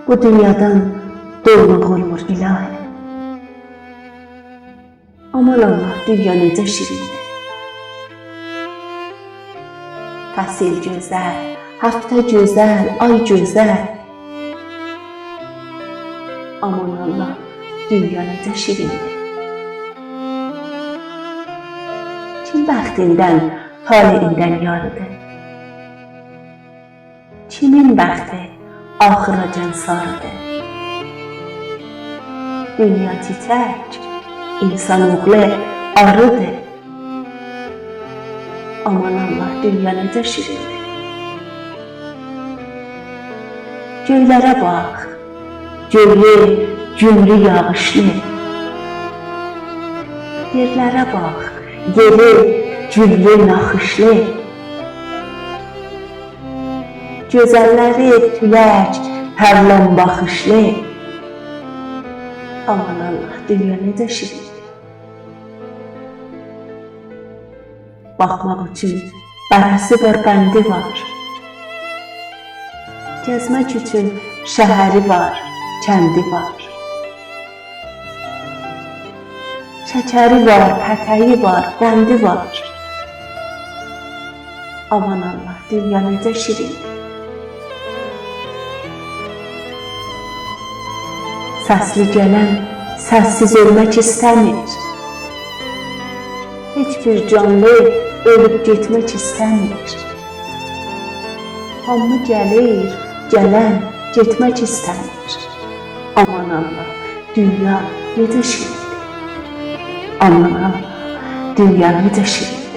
Bu dünyadan doymaq olmur ilahi. Aman Allah, dünya necə şirindir. Fəsil gözəl, həftə gözəl, ay gözəl. Aman Allah, dünya necə şirindir. Kim bəxtindən, taleyindən yarıdır? Kimin bəxti axıracan sarıdır? Dünya çiçək, insanoğlu arıdır. Aman Allah, dünya necə şirindir. Göylərə bax, göyü, gümrü yağışlı. Yerlərə bax, yeri, güllü, naxışlı. Gözəlləri tülək, tərlan baxışlı. Aman Allah, dünya necə şirindir. Baxmaq üçün bərəsi var, bəndi var. Gəzmək üçün şəhəri var, kəndi var. Şəkəri var, pətəyi var, qəndi var. Aman Allah, dünya necə şirindir. Səsli gələn səssiz ölmək istəmir. Heç bir canlı ölüb getmək istəmir. Hamı gəlir, gələn getmək istəmir. Aman Allah, dünya necə şirindir. Aman Allah, dünya necə şirindir.